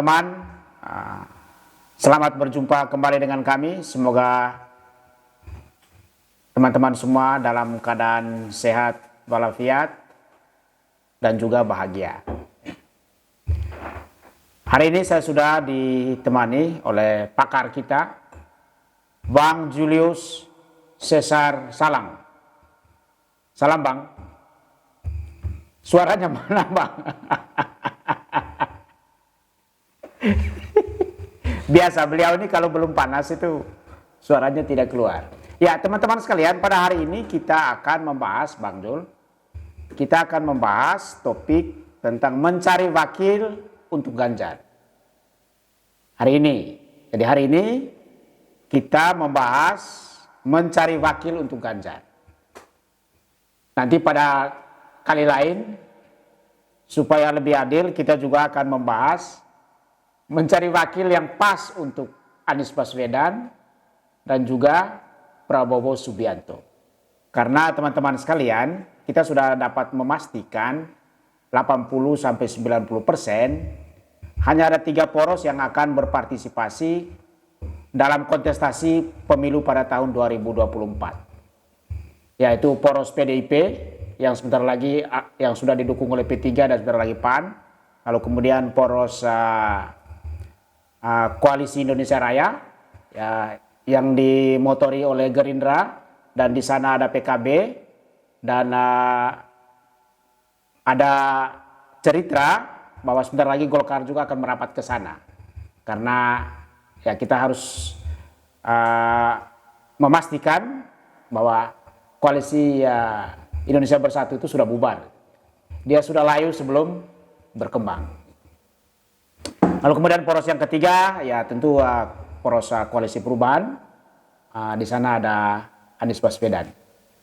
teman-teman, selamat berjumpa kembali dengan kami. Semoga teman-teman semua dalam keadaan sehat walafiat dan juga bahagia. Hari ini saya sudah ditemani oleh pakar kita, Bang Julius Caesar Salang. Salam Bang. Suaranya mana Bang? Biasa beliau ini kalau belum panas itu suaranya tidak keluar. Ya teman-teman sekalian, pada hari ini kita akan membahas, Bang Jul, kita akan membahas topik tentang mencari wakil untuk Ganjar. Hari ini, jadi hari ini kita membahas mencari wakil untuk Ganjar. Nanti pada kali lain, supaya lebih adil, kita juga akan membahas mencari wakil yang pas untuk Anies Baswedan dan juga Prabowo Subianto. Karena teman-teman sekalian, kita sudah dapat memastikan 80-90% hanya ada 3 poros yang akan berpartisipasi dalam kontestasi pemilu pada tahun 2024. Yaitu poros PDIP yang sebentar lagi yang sudah didukung oleh P3 dan sebentar lagi PAN. Lalu kemudian poros Koalisi Indonesia Raya ya, yang dimotori oleh Gerindra, dan di sana ada PKB dan ada cerita bahwa sebentar lagi Golkar juga akan merapat ke sana, karena ya kita harus memastikan bahwa koalisi Indonesia Bersatu itu sudah bubar, dia sudah layu sebelum berkembang. Lalu kemudian poros yang ketiga ya tentu poros Koalisi Perubahan. Di sana ada Anies Baswedan.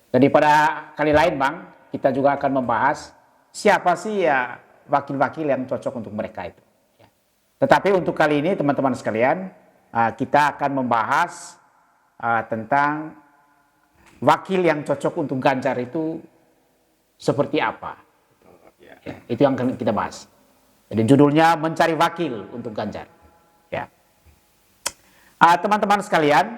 Jadi pada kali lain Bang, kita juga akan membahas siapa sih ya wakil-wakil yang cocok untuk mereka itu. Ya. Tetapi untuk kali ini teman-teman sekalian, kita akan membahas tentang wakil yang cocok untuk Ganjar itu seperti apa. Ya, itu yang akan kita bahas. Jadi judulnya mencari wakil untuk Ganjar. Ya. Teman-teman sekalian,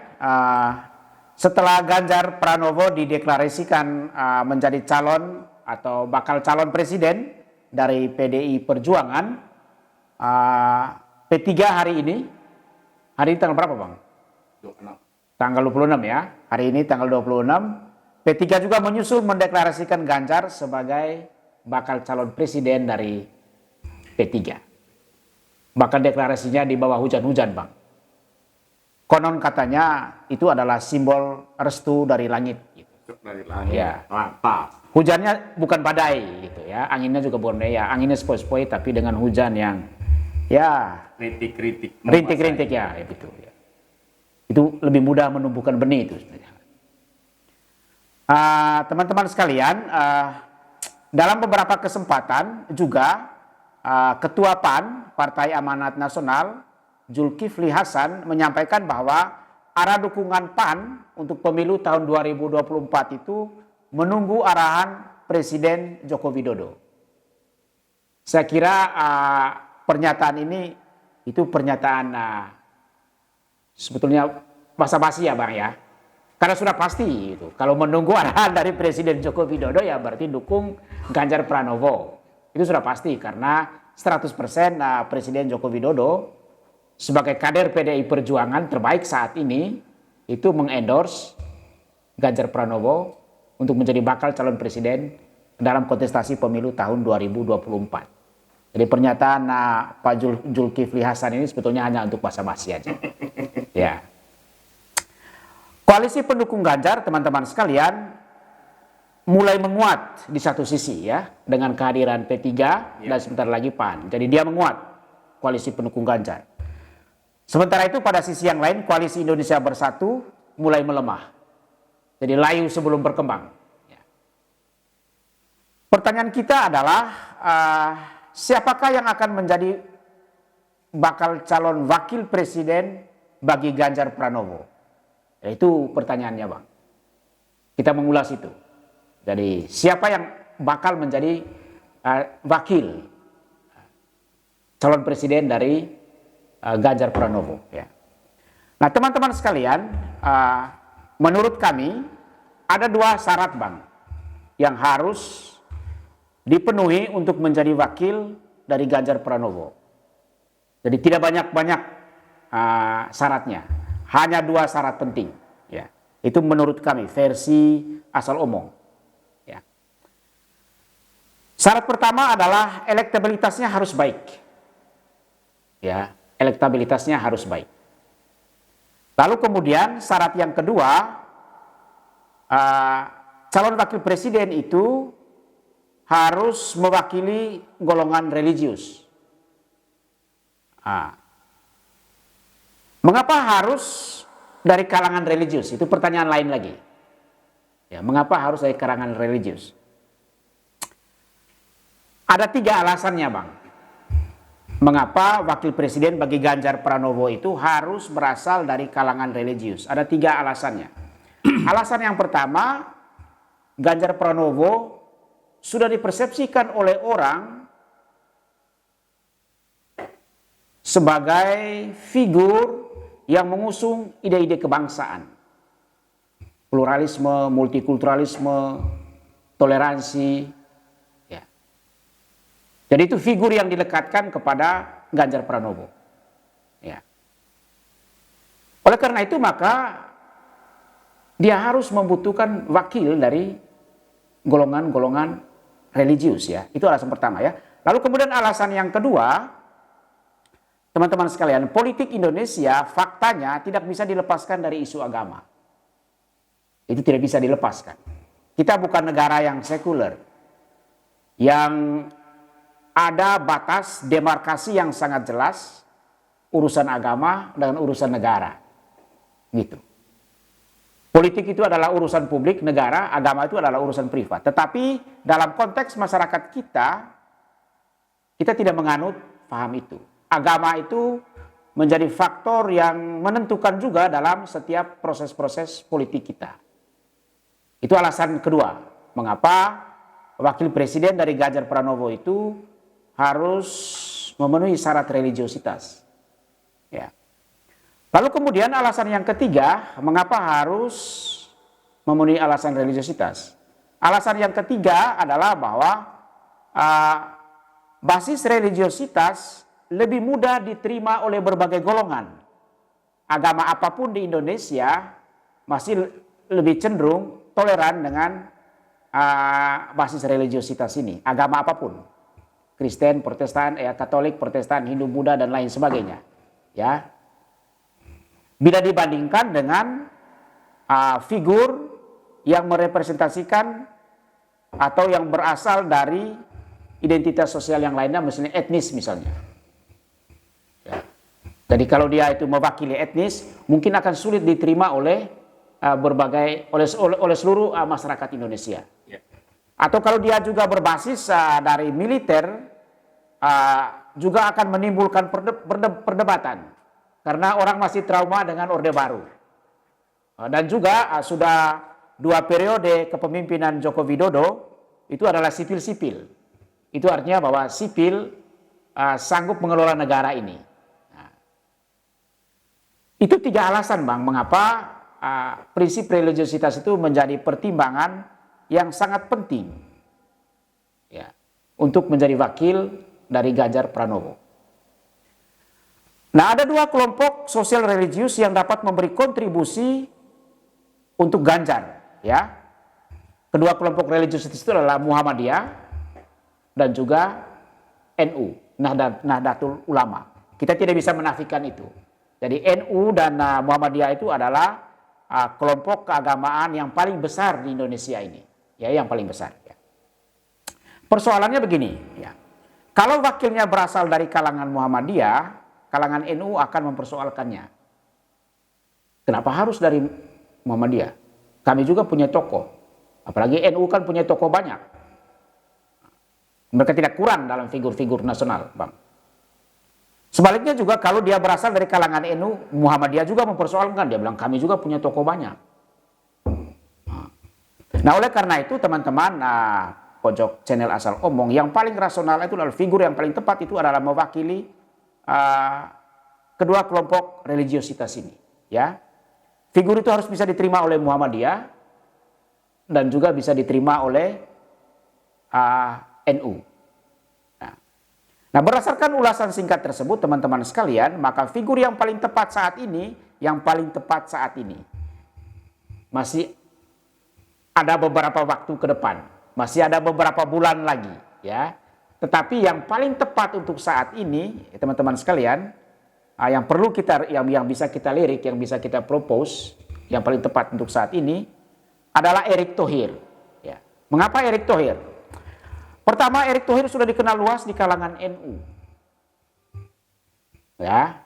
setelah Ganjar Pranowo dideklarasikan menjadi calon atau bakal calon presiden dari PDI Perjuangan, P3 hari ini tanggal berapa Bang? 26. Tanggal 26 ya. Hari ini tanggal 26. P3 juga menyusul mendeklarasikan Ganjar sebagai bakal calon presiden dari P3. Bahkan deklarasinya di bawah hujan-hujan Bang. Konon katanya itu adalah simbol restu dari langit. Gitu. Dari langit. Ya. Mantap. Hujannya bukan badai gitu ya, anginnya juga bukan badai ya, anginnya sepoi-sepoi tapi dengan hujan yang ya rintik-rintik ya, gitu ya. Itu lebih mudah menumbuhkan benih itu sebenarnya. Teman-teman sekalian, dalam beberapa kesempatan juga Ketua PAN, Partai Amanat Nasional, Zulkifli Hasan menyampaikan bahwa arah dukungan PAN untuk pemilu tahun 2024 itu menunggu arahan Presiden Joko Widodo. Saya kira pernyataan ini itu pernyataan sebetulnya basa-basi ya Bang ya. Karena sudah pasti itu. Kalau menunggu arahan dari Presiden Joko Widodo ya berarti dukung Ganjar Pranowo. Itu sudah pasti karena 100% Presiden Joko Widodo sebagai kader PDI Perjuangan terbaik saat ini itu mengendorse Ganjar Pranowo untuk menjadi bakal calon presiden dalam kontestasi pemilu tahun 2024. Jadi pernyataan Pak Zulkifli Hasan ini sebetulnya hanya untuk basa-basi aja. Ya. Koalisi pendukung Ganjar, teman-teman sekalian, mulai menguat di satu sisi ya, dengan kehadiran P3 dan sebentar lagi PAN. Jadi dia menguat, koalisi pendukung Ganjar. Sementara itu pada sisi yang lain, Koalisi Indonesia Bersatu mulai melemah. Jadi layu sebelum berkembang. Ya. Pertanyaan kita adalah, siapakah yang akan menjadi bakal calon wakil presiden bagi Ganjar Pranowo? Ya, itu pertanyaannya Bang. Kita mengulas itu. Jadi siapa yang bakal menjadi wakil calon presiden dari Ganjar Pranowo. Ya. Nah, teman-teman sekalian, menurut kami ada 2 syarat, Bang, yang harus dipenuhi untuk menjadi wakil dari Ganjar Pranowo. Jadi tidak banyak-banyak syaratnya, hanya 2 syarat penting. Ya. Itu menurut kami versi asal omong. Ya. Syarat pertama adalah elektabilitasnya harus baik. Ya, elektabilitasnya harus baik. Lalu kemudian syarat yang kedua, calon wakil presiden itu harus mewakili golongan religius. Mengapa harus dari kalangan religius? Itu pertanyaan lain lagi. Ya, mengapa harus dari kalangan religius? Ada 3 alasannya, Bang. Mengapa wakil presiden bagi Ganjar Pranowo itu harus berasal dari kalangan religius? Ada 3 alasannya. Alasan yang pertama, Ganjar Pranowo sudah dipersepsikan oleh orang sebagai figur yang mengusung ide-ide kebangsaan. Pluralisme, multikulturalisme, toleransi. Ya. Jadi itu figur yang dilekatkan kepada Ganjar Pranowo. Ya. Oleh karena itu maka dia harus membutuhkan wakil dari golongan-golongan religius, ya. Itu alasan pertama, ya. Lalu kemudian alasan yang kedua, teman-teman sekalian, politik Indonesia faktanya tidak bisa dilepaskan dari isu agama. Itu tidak bisa dilepaskan. Kita bukan negara yang sekuler, yang ada batas demarkasi yang sangat jelas urusan agama dengan urusan negara. Gitu. Politik itu adalah urusan publik negara, agama itu adalah urusan privat. Tetapi dalam konteks masyarakat kita tidak menganut paham itu. Agama itu menjadi faktor yang menentukan juga dalam setiap proses-proses politik kita. Itu alasan kedua, mengapa wakil presiden dari Ganjar Pranowo itu harus memenuhi syarat religiositas. Ya. Lalu kemudian alasan yang ketiga, mengapa harus memenuhi alasan religiositas? Alasan yang ketiga adalah bahwa basis religiositas lebih mudah diterima oleh berbagai golongan. Agama apapun di Indonesia masih lebih cenderung toleran dengan basis religiositas ini. Agama apapun, Kristen, Protestan, Katolik, Protestan, Hindu, Buddha dan lain sebagainya. Ya, bila dibandingkan dengan figur yang merepresentasikan atau yang berasal dari identitas sosial yang lainnya, misalnya etnis misalnya. Ya. Jadi kalau dia itu mewakili etnis, mungkin akan sulit diterima oleh oleh seluruh masyarakat Indonesia. Ya. Atau kalau dia juga berbasis dari militer, juga akan menimbulkan perdebatan karena orang masih trauma dengan Orde Baru. Dan juga sudah 2 periode kepemimpinan Joko Widodo itu adalah sipil-sipil. Itu artinya bahwa sipil sanggup mengelola negara ini. Nah, itu 3 alasan, Bang, mengapa prinsip religiositas itu menjadi pertimbangan yang sangat penting, ya, untuk menjadi wakil dari Ganjar Pranowo. Nah, ada 2 kelompok sosial religius yang dapat memberi kontribusi untuk Ganjar, ya. Kedua kelompok religius itu adalah Muhammadiyah dan juga NU, Nahdlatul Ulama. Kita tidak bisa menafikan itu. Jadi NU dan Muhammadiyah itu adalah kelompok keagamaan yang paling besar di Indonesia ini, ya, yang paling besar. Ya. Persoalannya begini, ya. Kalau wakilnya berasal dari kalangan Muhammadiyah, kalangan NU akan mempersoalkannya. Kenapa harus dari Muhammadiyah? Kami juga punya tokoh, apalagi NU kan punya tokoh banyak. Mereka tidak kurang dalam figur-figur nasional, Bang. Sebaliknya juga kalau dia berasal dari kalangan NU, Muhammadiyah juga mempersoalkan. Dia bilang kami juga punya tokoh banyak. Nah, oleh karena itu teman-teman, pojok channel asal omong, yang paling rasional itu adalah figur yang paling tepat itu adalah mewakili kedua kelompok religiositas ini. Ya, figur itu harus bisa diterima oleh Muhammadiyah dan juga bisa diterima oleh NU. Nah, berdasarkan ulasan singkat tersebut, teman-teman sekalian, maka figur yang paling tepat saat ini, masih ada beberapa waktu ke depan, masih ada beberapa bulan lagi, ya. Tetapi yang paling tepat untuk saat ini, teman-teman sekalian, yang perlu kita, yang bisa kita lirik, yang bisa kita propose, yang paling tepat untuk saat ini adalah Erick Thohir. Ya. Mengapa Erick Thohir? Pertama, Erick Thohir sudah dikenal luas di kalangan NU. Ya.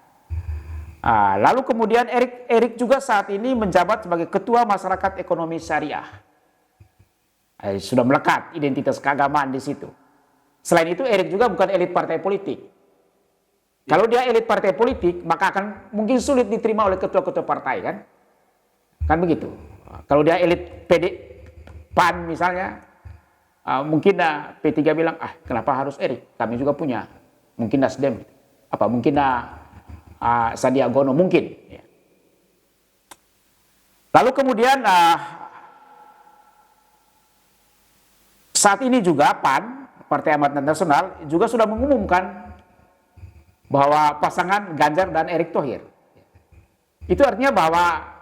Lalu kemudian Erick juga saat ini menjabat sebagai Ketua Masyarakat Ekonomi Syariah. Sudah melekat identitas keagamaan di situ. Selain itu, Erick juga bukan elit partai politik. Kalau dia elit partai politik, maka akan mungkin sulit diterima oleh ketua-ketua partai, kan? Kan begitu. Kalau dia elit PAN misalnya, mungkin P3 bilang, kenapa harus Erick? Kami juga punya. Mungkin Nasdem. Mungkin Sandiaga Uno, mungkin. Ya. Lalu kemudian saat ini juga PAN, Partai Amanat Nasional, juga sudah mengumumkan bahwa pasangan Ganjar dan Erick Thohir. Itu artinya bahwa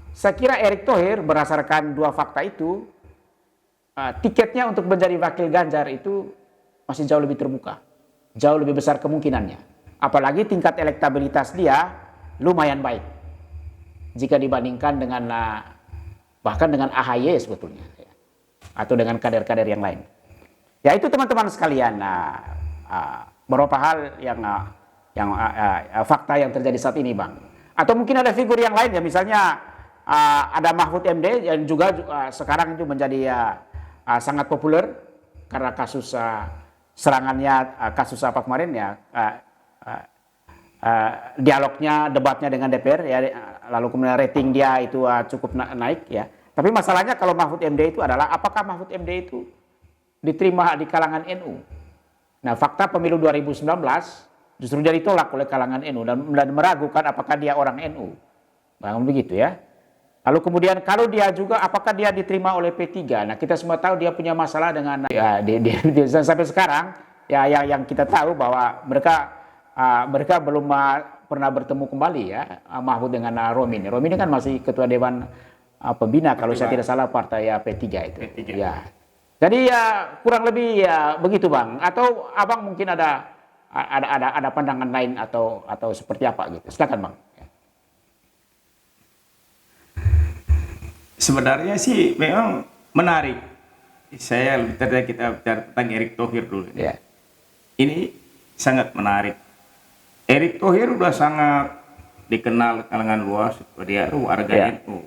saya kira Erick Thohir berdasarkan dua fakta itu, tiketnya untuk menjadi wakil Ganjar itu masih jauh lebih terbuka. Jauh lebih besar kemungkinannya. Apalagi tingkat elektabilitas dia lumayan baik. Jika dibandingkan dengan bahkan dengan AHY sebetulnya. Atau dengan kader-kader yang lain. Ya itu teman-teman sekalian, beberapa hal yang fakta yang terjadi saat ini, Bang. Atau mungkin ada figur yang lain, ya misalnya ada Mahfud MD yang juga sekarang itu menjadi sangat populer karena kasus serangannya, kasus apa kemarin ya, dialognya, debatnya dengan DPR, ya, lalu kemudian rating dia itu cukup naik, ya. Tapi masalahnya kalau Mahfud MD itu adalah apakah Mahfud MD itu diterima di kalangan NU. Nah, fakta pemilu 2019 justru dia ditolak oleh kalangan NU dan meragukan apakah dia orang NU. Nah, begitu ya. Lalu kemudian kalau dia juga apakah dia diterima oleh P3. Nah, kita semua tahu dia punya masalah dengan sampai sekarang ya yang kita tahu bahwa mereka belum pernah bertemu kembali ya, Mahfud dengan Romi. Romi ini kan masih ketua dewan pembina kalau saya tidak salah partai P3 itu. P3. Ya. Jadi ya kurang lebih ya begitu, Bang. Atau Abang mungkin ada pandangan lain atau seperti apa gitu. Silakan, Bang. Sebenarnya sih memang menarik. Saya lebih tertarik kita bicara tentang Erick Thohir dulu. Ya. Ini sangat menarik. Erick Thohir udah sangat dikenal kalangan luas. Dia warga NU,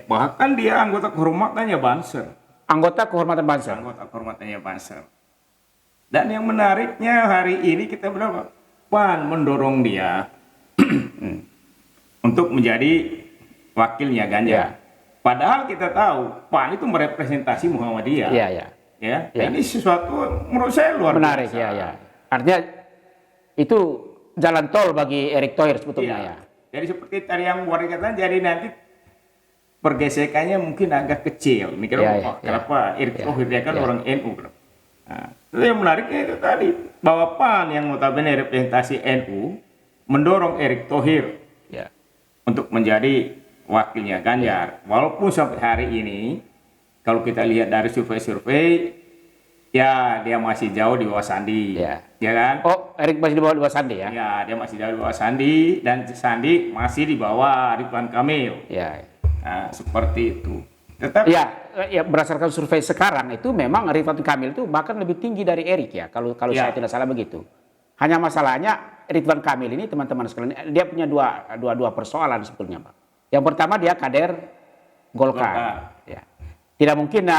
bahkan dia anggota kehormatannya Banser. Anggota kehormatan Banser. Anggota kehormatannya Banser. Dan yang menariknya hari ini kita berapa? PAN mendorong dia untuk menjadi wakilnya Ganjar. Ya. Padahal kita tahu PAN itu merepresentasi Muhammadiyah. Iya. Ya. Ini sesuatu menurut saya luar menarik, biasa. Ya. Artinya itu jalan tol bagi Erick Thohir sebetulnya ya. Jadi seperti tadi yang warga katakan, jadi nanti pergesekannya mungkin agak kecil. Kenapa Erick Thohir dia kan orang NU. Nah, itu yang menariknya itu tadi bahwa PAN yang notabene representasi NU mendorong Erick Thohir untuk menjadi wakilnya Ganjar. Walaupun sampai hari ini kalau kita lihat dari survei-survei ya dia masih jauh di bawah Sandi. Ya kan? Oh, Erick masih di bawah Sandi ya? Ya, dia masih jauh di bawah Sandi dan Sandi masih di bawah Ridwan Kamil. Ya. Nah, seperti itu. Tetapi ya berdasarkan survei sekarang itu memang Ridwan Kamil itu bahkan lebih tinggi dari Erick ya, kalau saya tidak salah begitu. Hanya masalahnya Ridwan Kamil ini teman-teman sekalian dia punya dua persoalan sebetulnya, Pak. Yang pertama dia kader Golkar. Ya. Tidak mungkin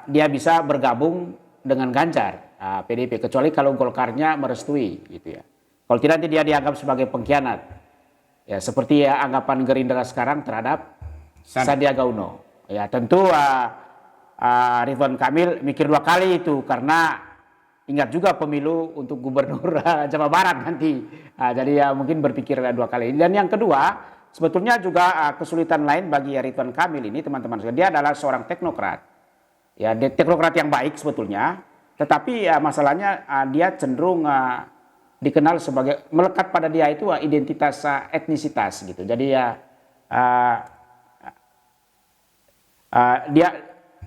dia bisa bergabung dengan Ganjar PDIP kecuali kalau Golkarnya merestui gitu ya. Kalau tidak nanti dia dianggap sebagai pengkhianat. Ya, seperti anggapan Gerindra sekarang terhadap Sandiaga Uno. Ya, tentu Ridwan Kamil mikir dua kali itu karena ingat juga pemilu untuk gubernur Jawa Barat nanti. Jadi ya mungkin berpikir 2 kali. Dan yang kedua, sebetulnya juga kesulitan lain bagi Ridwan Kamil ini teman-teman. Dia adalah seorang teknokrat. Ya, teknokrat yang baik sebetulnya. Tetapi masalahnya dia cenderung dikenal sebagai, melekat pada dia itu identitas etnisitas gitu. Jadi ya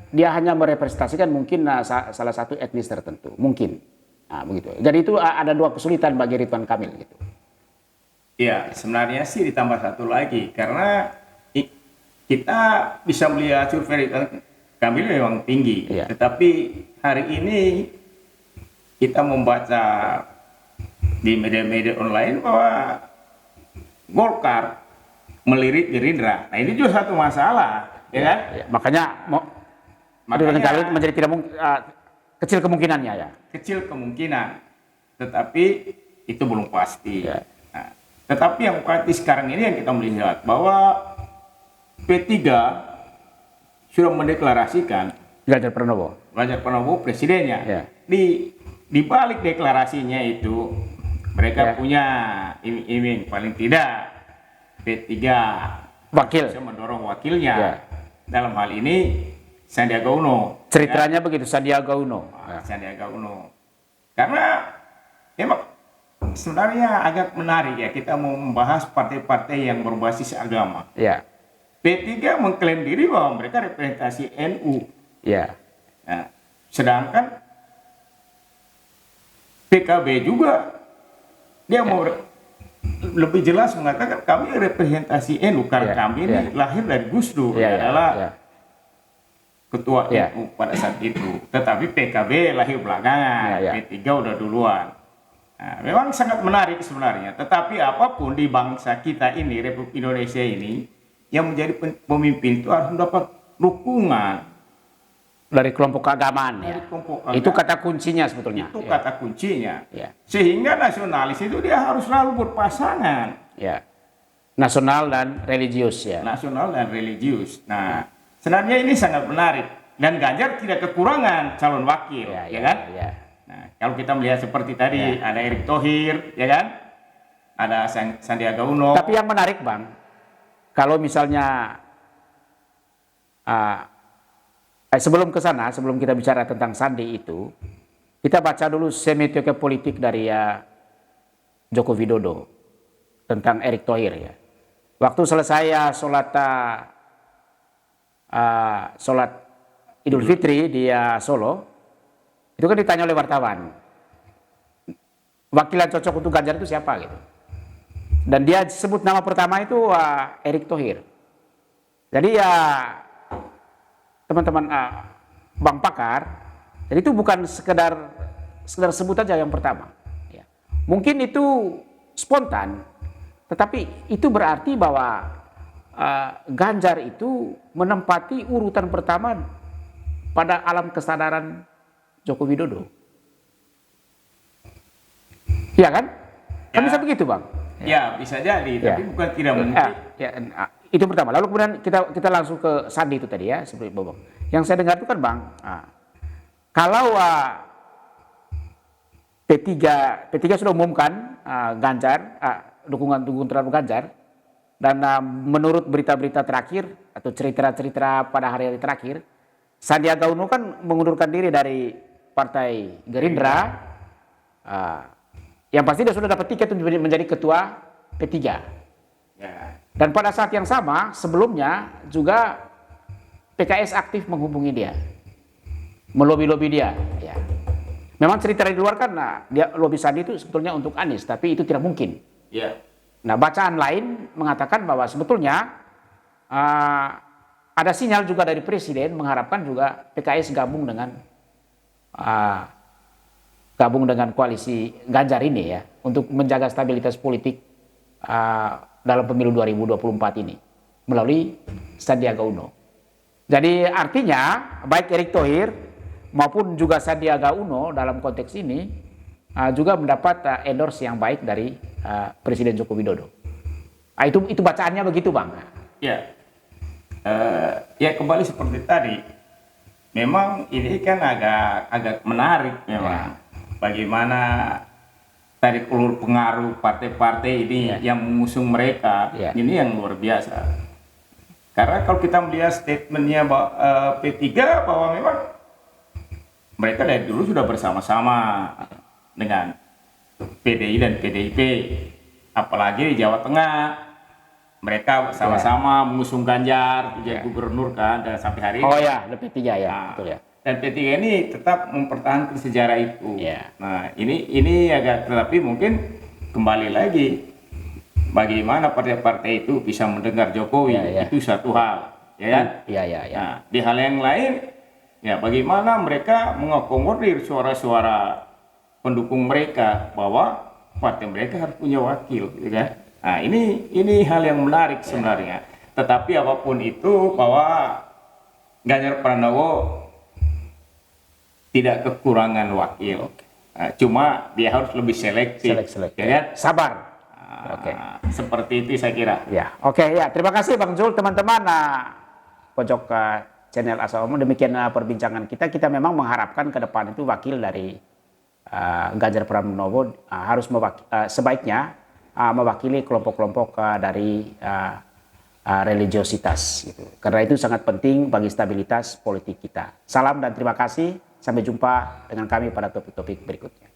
dia hanya merepresentasikan mungkin salah satu etnis tertentu, mungkin. Begitu. Jadi itu ada 2 kesulitan bagi Ridwan Kamil gitu. Ya, sebenarnya sih ditambah satu lagi, karena kita bisa melihat survei Ridwan Kamil memang tinggi, tetapi hari ini kita membaca di media-media online bahwa Golkar melirik Gerindra. Nah, ini juga satu masalah, ya kan? Ya, makanya Ridwan Kamil menjadi tidak kecil kemungkinannya ya. Kecil kemungkinan, tetapi itu belum pasti. Ya. Nah, tetapi yang pasti sekarang ini yang kita melihat bahwa P3 sudah mendeklarasikan Ganjar Pranowo presidennya. Ya. Di balik deklarasinya itu mereka punya iming-iming, paling tidak P3 bisa mendorong wakilnya. Ya. Dalam hal ini Sandiaga Uno. Ceritanya begitu, Sandiaga Uno. Sandiaga Uno. Karena memang sebenarnya agak menarik ya, kita mau membahas partai-partai yang berbasis agama. Ya. P3 mengklaim diri bahwa mereka representasi NU. Ya. Nah, sedangkan PKB juga dia mau lebih jelas mengatakan kami representasi NU karena kami ini lahir dari Gus Dur, adalah ketua NU pada saat itu. Tetapi PKB lahir belakangan, P3 udah duluan. Nah, memang sangat menarik sebenarnya. Tetapi apapun di bangsa kita ini, Republik Indonesia ini, yang menjadi pemimpin itu harus mendapat dukungan dari kelompok keagamaan ya. Itu kata kuncinya sebetulnya. Itu kata kuncinya. Sehingga nasionalis itu dia harus selalu berpasangan. Ya. Nasional dan religius ya. Nasional dan religius. Nah, sebenarnya ini sangat menarik, dan Ganjar tidak kekurangan calon wakil, ya kan? Ya. Nah, kalau kita melihat seperti tadi ada Erick Thohir, ya kan? Ada Sandiaga Uno. Tapi yang menarik, Bang, kalau misalnya sebelum ke sana, sebelum kita bicara tentang Sandi itu, kita baca dulu semiotika politik dari Joko Widodo tentang Erick Thohir ya. Waktu selesai sholat Idul Fitri di Solo, itu kan ditanya oleh wartawan, wakil yang cocok untuk Ganjar itu siapa gitu. Dan dia sebut nama pertama itu Erick Thohir. Jadi ya teman-teman Bang Pakar, jadi itu bukan sekedar sebut aja yang pertama. Ya. Mungkin itu spontan, tetapi itu berarti bahwa Ganjar itu menempati urutan pertama pada alam kesadaran Joko Widodo. Iya kan? Kan bisa begitu, Bang? Ya, bisa jadi, tapi bukan tidak mungkin. Itu pertama. Lalu kemudian kita langsung ke Sandi itu tadi ya, seperti Bang. Yang saya dengar itu kan, Bang, kalau P3 sudah umumkan Ganjar, dukungan terhadap Ganjar, dan menurut berita-berita terakhir atau cerita-cerita pada hari-hari terakhir, Sandiaga Uno kan mengundurkan diri dari Partai Gerindra, yang pasti dia sudah dapat tiket untuk menjadi ketua P3. Dan pada saat yang sama sebelumnya juga PKS aktif menghubungi dia, melobi-lobi dia. Ya. Memang cerita dari luar kan, dia lobi Sandi itu sebetulnya untuk Anies, tapi itu tidak mungkin. Nah, bacaan lain mengatakan bahwa sebetulnya ada sinyal juga dari Presiden mengharapkan juga PKS gabung dengan koalisi Ganjar ini ya, untuk menjaga stabilitas politik dalam pemilu 2024 ini melalui Sandiaga Uno. Jadi artinya baik Erick Thohir maupun juga Sandiaga Uno dalam konteks ini juga mendapat endorse yang baik dari Presiden Joko Widodo. Itu bacaannya begitu, Bang. Ya, kembali seperti tadi. Memang ini kan agak menarik memang. bagaimana tarik ulur pengaruh partai-partai ini yang mengusung mereka, ini yang luar biasa. Karena kalau kita melihat statementnya P3 bahwa memang mereka dari dulu sudah bersama-sama dengan PDI dan PDIP, apalagi di Jawa Tengah mereka sama-sama mengusung Ganjar jadi gubernur kan, dan sampai hari ini. Oh ya, P3 ya, betul ya. Dan P3 ini tetap mempertahankan sejarah itu. Nah, ini agak, tetapi mungkin kembali lagi bagaimana partai-partai itu bisa mendengar Jokowi, itu satu hal, ya kan? Nah, di hal yang lain, ya bagaimana mereka mengakomodir suara-suara pendukung mereka bahwa partai mereka harus punya wakil, gitu kan? Nah, ini hal yang menarik sebenarnya. Tetapi apapun itu, bahwa Ganjar Pranowo tidak kekurangan wakil. Nah, cuma dia harus lebih selektif. Ya kan? Sabar. Seperti itu saya kira. Ya, ya. Terima kasih Bang Zul, teman-teman. Pojok channel Asa Omong, demikian perbincangan kita. Kita memang mengharapkan ke depan itu wakil dari Ganjar Pranowo harus sebaiknya mewakili kelompok-kelompok dari religiositas. Gitu. Karena itu sangat penting bagi stabilitas politik kita. Salam dan terima kasih. Sampai jumpa dengan kami pada topik-topik berikutnya.